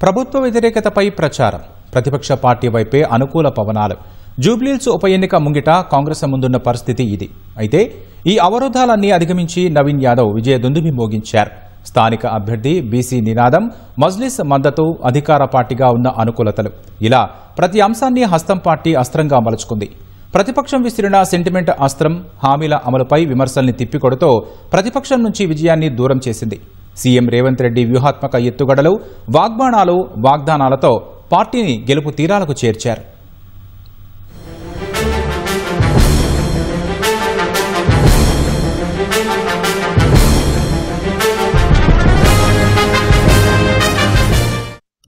ప్రభుత్వ వ్యతిరేకతపై ప్రచారం, ప్రతిపక్ష పార్టీ వైపే అనుకూల పవనాలు. జూబ్లీహిల్స్ ఉప ఎన్నిక ముంగిట కాంగ్రెస్ ముందున్న పరిస్థితి ఇది. అయితే ఈ అవరోధాలన్నీ అధిగమించి నవీన్ యాదవ్ విజయ దుందుబి మోగించారు. స్థానిక అభ్యర్థి బీసీ నినాదం, మజ్లిస్ మద్దతు, అధికార పార్టీగా ఉన్న అనుకూలతలు, ఇలా ప్రతి అంశాన్ని హస్తం పార్టీ అస్త్రంగా మలుచుకుంది. ప్రతిపక్షం విసిరిన సెంటిమెంట్ అస్త్రం హామీల అమలుపై విమర్శల్ని తిప్పికొడుతూ ప్రతిపక్షం నుంచి విజయాన్ని దూరం చేసింది. సీఎం రేవంత్ రెడ్డి వ్యూహాత్మక ఎత్తుగడలు, వాగ్బాణాలు, వాగ్దానాలతో పార్టీని గెలుపు తీరాలకు చేర్చారు.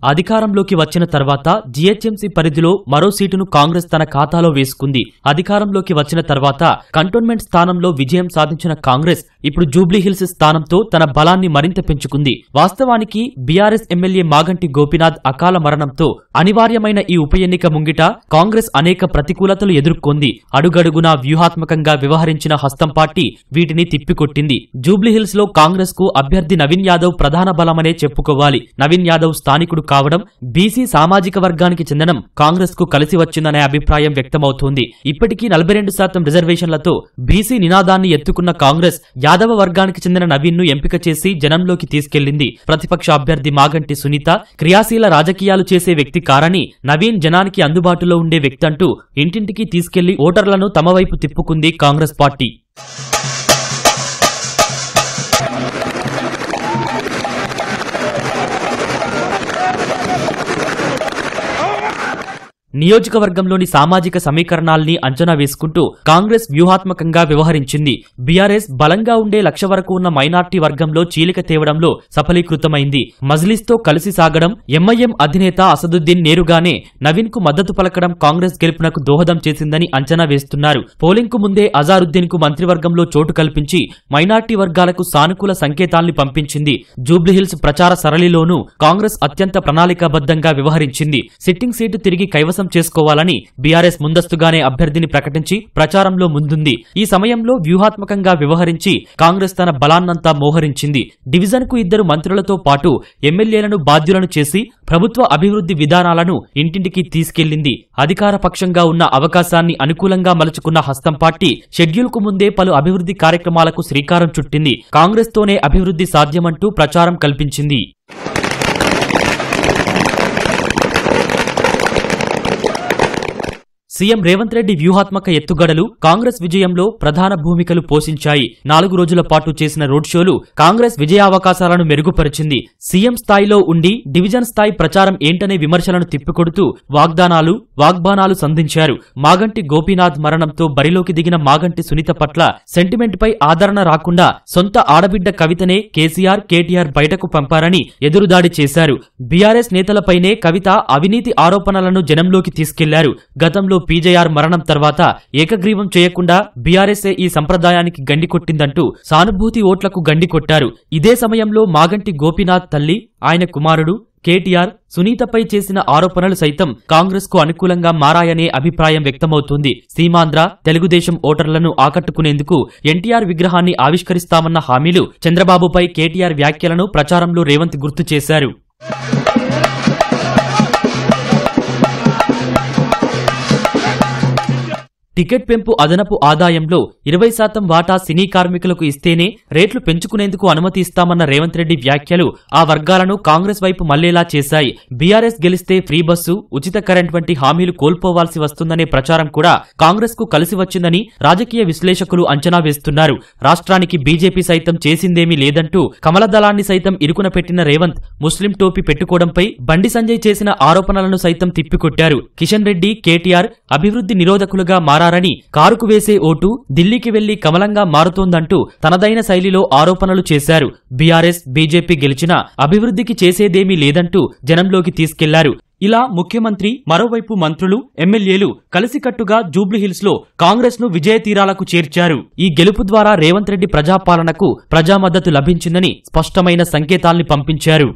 అధికారంలోకి వచ్చిన తర్వాత జీహెచ్ఎంసీ పరిధిలో మరో సీటును కాంగ్రెస్ తన ఖాతాలో వేసుకుంది. అధికారంలోకి వచ్చిన తర్వాత కంటోన్మెంట్ స్థానంలో విజయం సాధించిన కాంగ్రెస్ ఇప్పుడు జూబ్లీహిల్స్ స్థానంతో తన బలాన్ని మరింత పెంచుకుంది. వాస్తవానికి బీఆర్ఎస్ ఎమ్మెల్యే మాగంటి గోపీనాథ్ అకాల మరణంతో అనివార్యమైన ఈ ఉప ఎన్నిక ముంగిట కాంగ్రెస్ అనేక ప్రతికూలతలు ఎదుర్కొంది. అడుగడుగునా వ్యూహాత్మకంగా వ్యవహరించిన హస్తం పార్టీ వీటిని తిప్పికొట్టింది. జూబ్లీహిల్స్ లో కాంగ్రెస్ కు అభ్యర్థి నవీన్ యాదవ్ ప్రధాన బలమనే చెప్పుకోవాలి. నవీన్ యాదవ్ స్థానికుడు కావడం, బీసీ సామాజిక వర్గానికి చెందడం కాంగ్రెస్ కు కలిసి వచ్చిందనే అభిప్రాయం వ్యక్తమవుతోంది. ఇప్పటికీ 42% రిజర్వేషన్లతో బీసీ నినాదాన్ని ఎత్తుకున్న కాంగ్రెస్ యాదవ వర్గానికి చెందిన నవీన్ ను ఎంపిక చేసి జనంలోకి తీసుకెళ్లింది. ప్రతిపక్ష అభ్యర్థి మాగంటి సునీత క్రియాశీల రాజకీయాలు చేసే వ్యక్తి కారని, నవీన్ జనానికి అందుబాటులో ఉండే వ్యక్తి అంటూ ఇంటింటికి తీసుకెళ్లి ఓటర్లను తమ వైపు తిప్పుకుంది కాంగ్రెస్ పార్టీ. నియోజకవర్గంలోని సామాజిక సమీకరణాల్ని అంచనా వేసుకుంటూ కాంగ్రెస్ వ్యూహాత్మకంగా వ్యవహరించింది. బీఆర్ఎస్ బలంగా ఉండే 1,00,000 వరకు ఉన్న మైనార్టీ వర్గంలో చీలిక తేవడంలో సఫలీకృతమైంది. మజ్లిస్ తో కలిసి సాగడం, ఎంఐఎం అధినేత అసదుద్దీన్ నేరుగానే నవీన్ కు మద్దతు పలకడం కాంగ్రెస్ గెలుపునకు దోహదం చేసిందని అంచనా వేస్తున్నారు. పోలింగ్ కు ముందే అజారుద్దీన్ కు మంత్రివర్గంలో చోటు కల్పించి మైనార్టీ వర్గాలకు సానుకూల సంకేతాల్ని పంపించింది. జూబ్లీహిల్స్ ప్రచార సరళిలోనూ కాంగ్రెస్ అత్యంత ప్రణాళికాబద్దంగా వ్యవహరించింది. సిట్టింగ్ సీటు తిరిగి కైవసం చేసుకోవాలని బీఆర్ఎస్ ముందస్తుగానే అభ్యర్థిని ప్రకటించి ప్రచారంలో ముందుంది. ఈ సమయంలో వ్యూహాత్మకంగా వ్యవహరించి కాంగ్రెస్ తన బలాన్నంతా మోహరించింది. డివిజన్ కు 2 మంత్రులతో పాటు ఎమ్మెల్యేలను బాధ్యులను చేసి ప్రభుత్వ అభివృద్ధి విధానాలను ఇంటింటికి తీసుకెళ్లింది. అధికార పక్షంగా ఉన్న అవకాశాన్ని అనుకూలంగా మలుచుకున్న హస్తం పార్టీ షెడ్యూల్ కు ముందే పలు అభివృద్ధి కార్యక్రమాలకు శ్రీకారం చుట్టింది. కాంగ్రెస్ తోనే అభివృద్ధి సాధ్యమంటూ ప్రచారం కల్పించింది. సీఎం రేవంత్ రెడ్డి వ్యూహాత్మక ఎత్తుగడలు కాంగ్రెస్ విజయంలో ప్రధాన భూమికలు పోషించాయి. 4 రోజుల పాటు చేసిన రోడ్ షోలు కాంగ్రెస్ విజయావకాశాలను మెరుగుపరిచింది. సీఎం స్థాయిలో ఉండి డివిజన్ స్థాయి ప్రచారం ఏంటనే విమర్శలను తిప్పికొడుతూ వాగ్దానాలు, వాగ్బాణాలు సంధించారు. మాగంటి గోపీనాథ్ మరణంతో బరిలోకి దిగిన మాగంటి సునీత పట్ల సెంటిమెంట్ పై ఆదరణ రాకుండా సొంత ఆడబిడ్డ కవితనే కేసీఆర్, కేటీఆర్ బయటకు పంపారని ఎదురుదాడి చేశారు. బీఆర్ఎస్ నేతలపైనే కవిత అవినీతి ఆరోపణలను జనంలోకి తీసుకెళ్లారు. గతంలో పీజేఆర్ మరణం తర్వాత ఏకగ్రీవం చేయకుండా బీఆర్ఎస్ఏ ఈ సంప్రదాయానికి గండి కొట్టిందంటూ సానుభూతి ఓట్లకు గండి కొట్టారు. ఇదే సమయంలో మాగంటి గోపీనాథ్ తల్లి, ఆయన కుమారుడు కేటీఆర్, సునీతపై చేసిన ఆరోపణలు సైతం కాంగ్రెస్ కు అనుకూలంగా మారాయనే అభిప్రాయం వ్యక్తమవుతుంది. సీమాంధ్ర, తెలుగుదేశం ఓటర్లను ఆకట్టుకునేందుకు ఎన్టీఆర్ విగ్రహాన్ని ఆవిష్కరిస్తామన్న హామీలు, చంద్రబాబుపై కేటీఆర్ వ్యాఖ్యలను ప్రచారంలో రేవంత్ గుర్తు చేశారు. టికెట్ పెంపు అదనపు ఆదాయంలో 20% వాటా సినీ కార్మికులకు ఇస్తేనే రేట్లు పెంచుకునేందుకు అనుమతి ఇస్తామన్న రేవంత్ రెడ్డి వ్యాఖ్యలు ఆ వర్గాలను కాంగ్రెస్ వైపు మళ్లేలా చేశాయి. బీఆర్ఎస్ గెలిస్తే ఫ్రీ బస్సు, ఉచిత కరెంట్ వంటి హామీలు కోల్పోవాల్సి వస్తుందనే ప్రచారం కూడా కాంగ్రెస్ కు కలిసి వచ్చిందని రాజకీయ విశ్లేషకులు అంచనా వేస్తున్నారు. రాష్ట్రానికి బీజేపీ సైతం చేసిందేమీ లేదంటూ కమలదళాన్ని సైతం ఇరుకున పెట్టిన రేవంత్ ముస్లిం టోపీ పెట్టుకోవడంపై బండి సంజయ్ చేసిన ఆరోపణలను సైతం తిప్పికొట్టారు. కిషన్ రెడ్డి, కేటీఆర్ అభివృద్ధి నిరోధకులుగా మారారని, కారుకు వేసే ఓటు ఢిల్లీకి వెళ్లి కమలంగా మారుతోందంటూ తనదైన శైలిలో ఆరోపణలు చేశారు. బీఆర్ఎస్, బీజేపీ గెలిచినా అభివృద్ధికి చేసేదేమీ లేదంటూ జనంలోకి తీసుకెళ్లారు. ఇలా ముఖ్యమంత్రి, మరోవైపు మంత్రులు, ఎమ్మెల్యేలు కలిసికట్టుగా జూబ్లీహిల్స్ లో కాంగ్రెస్ ను విజయ తీరాలకు చేర్చారు. ఈ గెలుపు ద్వారా రేవంత్ రెడ్డి ప్రజాపాలనకు ప్రజా మద్దతు లభించిందని స్పష్టమైన సంకేతాల్ని పంపించారు.